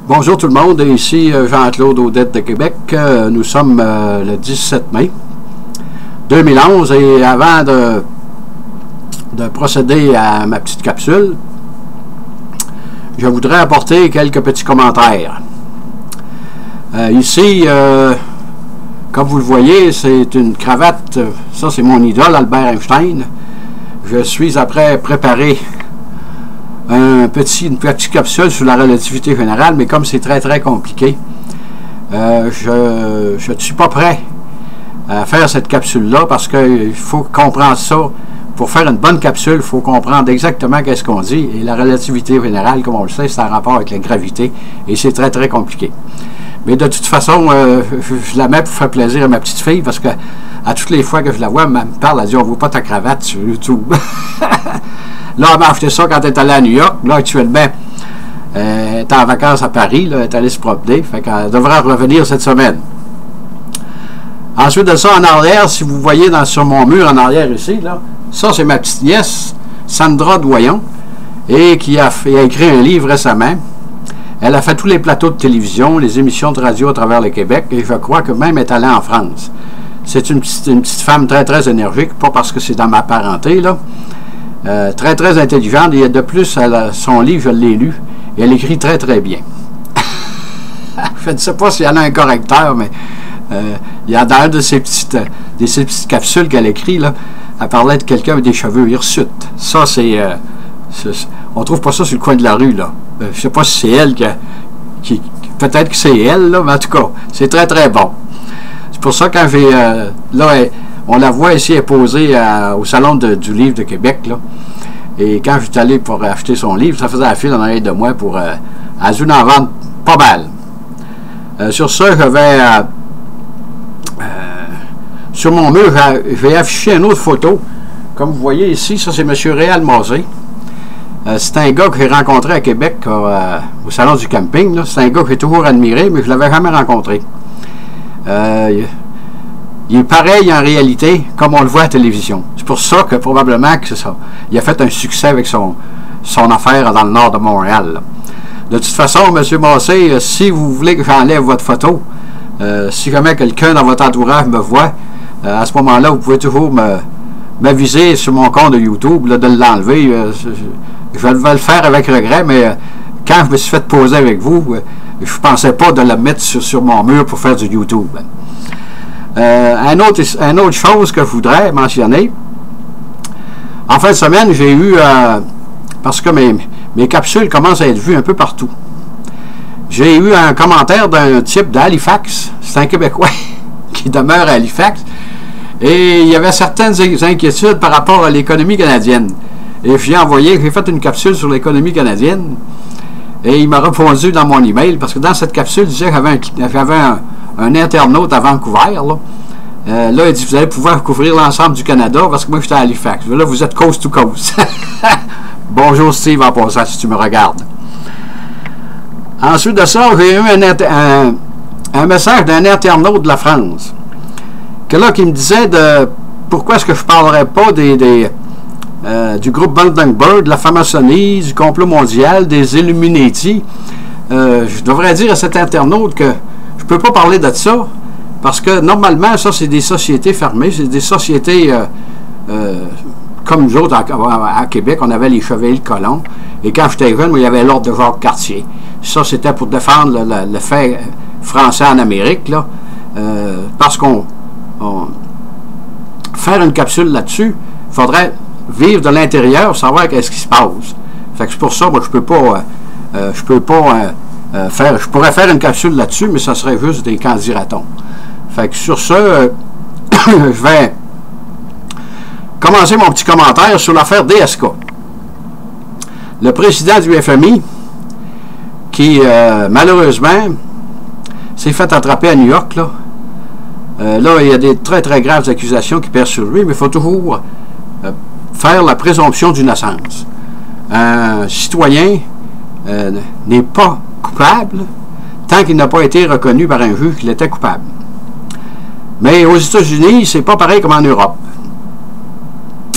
Bonjour tout le monde, ici Jean-Claude Audette de Québec. Nous sommes le 17 mai 2011 et avant de procéder à ma petite capsule, je voudrais apporter quelques petits commentaires. Ici, comme vous le voyez, c'est une cravate, ça c'est mon idole, Albert Einstein. Je suis après préparé une petite capsule sur la relativité générale, mais comme c'est très compliqué, je ne suis pas prêt à faire cette capsule-là parce qu'il faut comprendre ça. Pour faire une bonne capsule, il faut comprendre exactement qu'est-ce qu'on dit. Et la relativité générale, comme on le sait, c'est en rapport avec la gravité. Et c'est très compliqué. Mais de toute façon, je la mets pour faire plaisir à ma petite fille parce que à toutes les fois que je la vois, elle me parle, elle dit « On ne voit pas ta cravate sur YouTube. » Là, elle m'a acheté ça quand elle est allée à New York. Là, actuellement, elle est en vacances à Paris. Là, elle est allée se promener. Fait qu'elle devrait revenir cette semaine. Ensuite de ça, en arrière, si vous voyez sur mon mur en arrière ici, là, ça, c'est ma petite nièce, Sandra Doyon, et qui a écrit un livre récemment. Elle a fait tous les plateaux de télévision, les émissions de radio à travers le Québec, et je crois que même elle est allée en France. C'est une petite femme très énergique, pas parce que c'est dans ma parenté, là. Très intelligente, et de plus, son livre, je l'ai lu, et elle écrit très bien. Je ne sais pas s'il y en a un correcteur, mais il y a dans une de ces petites capsules qu'elle écrit, là, elle parlait de quelqu'un avec des cheveux hirsutes. Ça, on trouve pas ça sur le coin de la rue, là. Je ne sais pas si c'est elle qui peut-être que c'est elle, là, mais en tout cas, c'est très bon. C'est pour ça, quand là, on la voit ici, elle est posée au Salon du Livre de Québec, là. Et quand je suis allé pour acheter son livre, ça faisait la file en arrière de moi pour à dû en vendre pas mal. Sur ça, je vais sur mon mur, je vais afficher une autre photo. Comme vous voyez ici, ça c'est M. Réal Mazé. C'est un gars que j'ai rencontré à Québec au Salon du Camping. C'est un gars que j'ai toujours admiré, mais je ne l'avais jamais rencontré. Il est pareil en réalité comme on le voit à la télévision. C'est pour ça que probablement que c'est ça. Il a fait un succès avec son affaire dans le nord de Montréal. Là. De toute façon, M. Massé, si vous voulez que j'enlève votre photo, si jamais quelqu'un dans votre entourage me voit, à ce moment-là, vous pouvez toujours m'aviser sur mon compte de YouTube là, de l'enlever. Je vais le faire avec regret, mais quand je me suis fait poser avec vous, je ne pensais pas de la mettre sur mon mur pour faire du YouTube. Une autre chose que je voudrais mentionner, en fin de semaine, j'ai eu, parce que mes capsules commencent à être vues un peu partout, j'ai eu un commentaire d'un type d'Halifax, c'est un Québécois qui demeure à Halifax, et il y avait certaines inquiétudes par rapport à l'économie canadienne. Et j'ai fait une capsule sur l'économie canadienne, et il m'a répondu dans mon email, parce que dans cette capsule, il disait que j'avais un internaute à Vancouver, là. Là, il dit, vous allez pouvoir couvrir l'ensemble du Canada, parce que moi, j'étais à Halifax. Là, vous êtes coast to coast. Bonjour, Steve, en passant, si tu me regardes. Ensuite de ça, j'ai eu un message d'un internaute de la France, qui me disait pourquoi est-ce que je ne parlerais pas du groupe Bundaberg, de la franc-maçonnerie, du complot mondial, des Illuminati. Je devrais dire à cet internaute que je ne peux pas parler de ça, parce que normalement, ça, c'est des sociétés fermées, c'est des sociétés comme nous autres à Québec, on avait les Chevaliers de Colomb, et quand j'étais jeune, il y avait l'ordre de Jacques Cartier. Ça, c'était pour défendre le fait français en Amérique, là, parce faire une capsule là-dessus, il faudrait vivre de l'intérieur, savoir qu'est-ce qui se passe. Fait que c'est pour ça, moi, je peux pas je pourrais faire une capsule là-dessus, mais ça serait juste des candidatons. Fait que sur ce, je vais commencer mon petit commentaire sur l'affaire DSK. Le président du FMI, qui malheureusement s'est fait attraper à New York, là. Là, il y a des très graves accusations qui pèsent sur lui, mais il faut toujours faire la présomption d'innocence. Un citoyen n'est pas coupable tant qu'il n'a pas été reconnu par un juge qu'il était coupable. Mais aux États-Unis, c'est pas pareil comme en Europe.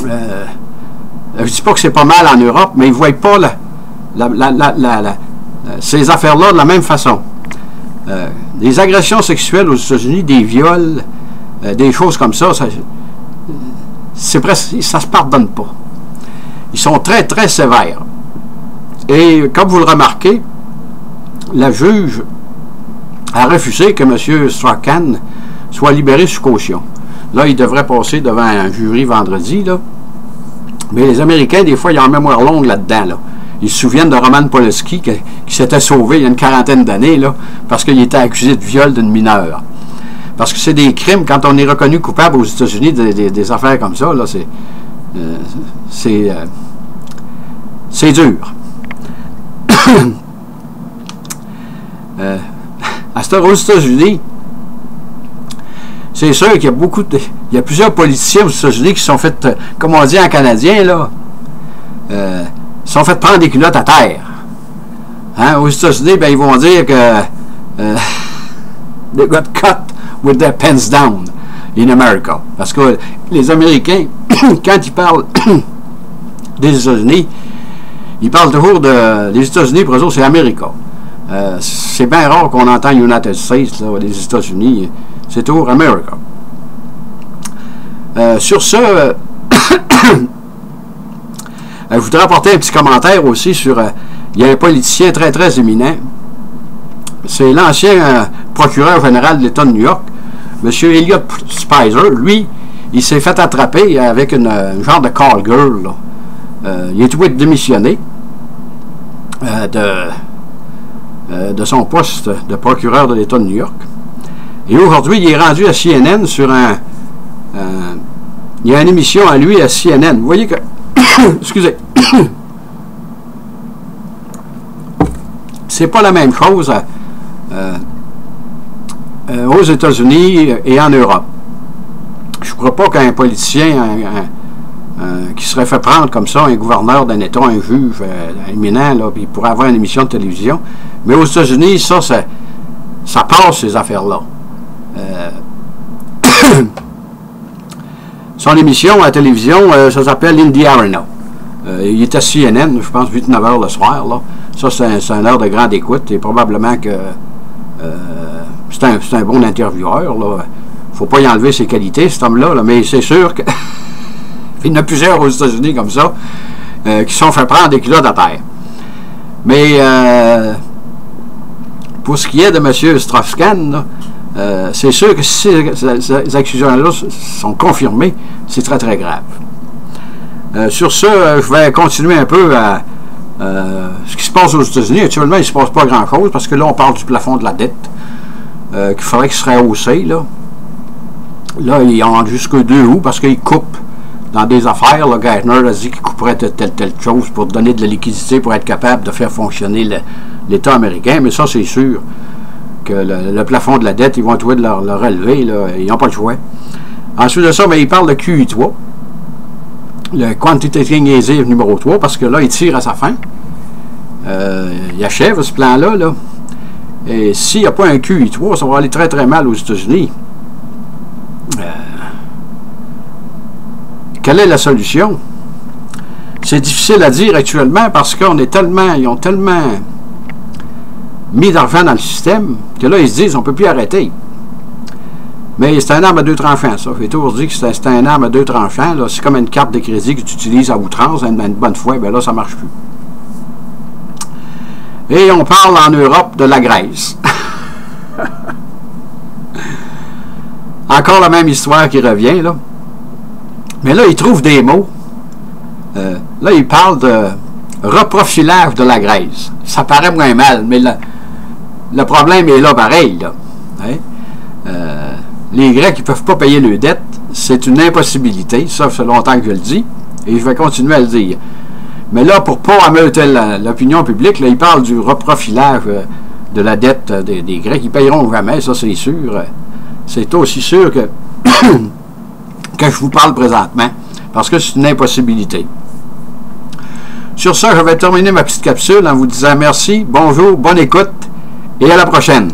Je ne dis pas que c'est pas mal en Europe, mais ils ne voient pas ces affaires-là de la même façon. Des agressions sexuelles aux États-Unis, des viols, des choses comme ça, c'est presque, ça se pardonne pas. Ils sont très, très sévères. Et comme vous le remarquez, la juge a refusé que M. Strachan soit libéré sous caution. Là, il devrait passer devant un jury vendredi, là. Mais les Américains, des fois, ils ont une mémoire longue là-dedans, là. Ils se souviennent de Roman Polanski qui s'était sauvé il y a une quarantaine d'années, là, parce qu'il était accusé de viol d'une mineure. Parce que c'est des crimes, quand on est reconnu coupable aux États-Unis des affaires comme ça, là, c'est dur. À ce aux États-Unis, c'est sûr qu'il y a il y a plusieurs politiciens aux États-Unis qui sont fait, comme on dit en canadien, là, sont fait prendre des culottes à terre. Hein? Aux États-Unis, ben, ils vont dire que they got cut with their pants down in America. Parce que les Américains, quand ils parlent des États-Unis, ils parlent toujours des États-Unis, pour eux autres, c'est America. C'est bien rare qu'on entend United States, là, les États-Unis. C'est toujours America. Sur ce, je voudrais apporter un petit commentaire aussi sur... il y a un politicien très, très éminent. C'est l'ancien procureur général de l'État de New York, M. Elliot Spicer. Lui, il s'est fait attraper avec une genre de call girl, là. Il est obligé de démissionner de son poste de procureur de l'État de New York. Et aujourd'hui, il est rendu à CNN sur il y a une émission à lui à CNN. Vous voyez que... excusez. C'est pas la même chose aux États-Unis et en Europe. Je ne crois pas qu'un politicien qui serait fait prendre comme ça, un gouverneur d'un État, un juge éminent, là, puis il pourrait avoir une émission de télévision. Mais aux États-Unis, ça passe, ces affaires-là. Son émission à la télévision, ça s'appelle Indy Arena. Il est à CNN, je pense, 8-9 heures le soir. Là. Ça, c'est une heure de grande écoute et probablement que c'est un bon intervieweur. Il ne faut pas y enlever ses qualités, cet homme-là, là, mais c'est sûr que il y en a plusieurs aux États-Unis comme ça qui sont fait prendre des culottes à terre. Mais pour ce qui est de M. Strachan, c'est sûr que si ces accusations-là sont confirmées, c'est très, très grave. Sur ce, je vais continuer un peu à ce qui se passe aux États-Unis. Actuellement, il ne se passe pas grand-chose, parce que là, on parle du plafond de la dette, qu'il faudrait qu'il serait haussé. Là, ils ont jusqu'au 2 août, parce qu'ils coupent dans des affaires. Là, Geithner a dit qu'il couperait telle chose pour donner de la liquidité, pour être capable de faire fonctionner l'État américain. Mais ça, c'est sûr que le plafond de la dette, ils vont trouver de le relever. Là, ils n'ont pas le choix. Ensuite de ça, ben, ils parlent de QE3. Le Quantitative Easing numéro 3, parce que là, il tire à sa fin. Il achève ce plan-là. Là. Et s'il n'y a pas un QE3, ça va aller très, très mal aux États-Unis. Quelle est la solution? C'est difficile à dire actuellement parce qu'ils ont tellement mis d'argent dans le système que là, ils se disent on ne peut plus arrêter. Mais c'est un arme à deux tranchants, ça. J'ai toujours dit que c'est un arme à deux tranchants. C'est comme une carte de crédit que tu utilises à outrance, une bonne fois, bien là, ça ne marche plus. Et on parle en Europe de la Grèce. Encore la même histoire qui revient, là. Mais là, ils trouvent des mots. Là, ils parlent de reprofilage de la Grèce. Ça paraît moins mal, mais le problème est là pareil, là. Hein? Les Grecs, ils ne peuvent pas payer leurs dettes. C'est une impossibilité. Ça fait longtemps que je le dis. Et je vais continuer à le dire. Mais là, pour ne pas ameuter l'opinion publique, là, ils parlent du reprofilage de la dette des Grecs. Ils ne payeront jamais, ça c'est sûr. C'est aussi sûr que je vous parle présentement. Parce que c'est une impossibilité. Sur ça, je vais terminer ma petite capsule en vous disant merci, bonjour, bonne écoute et à la prochaine.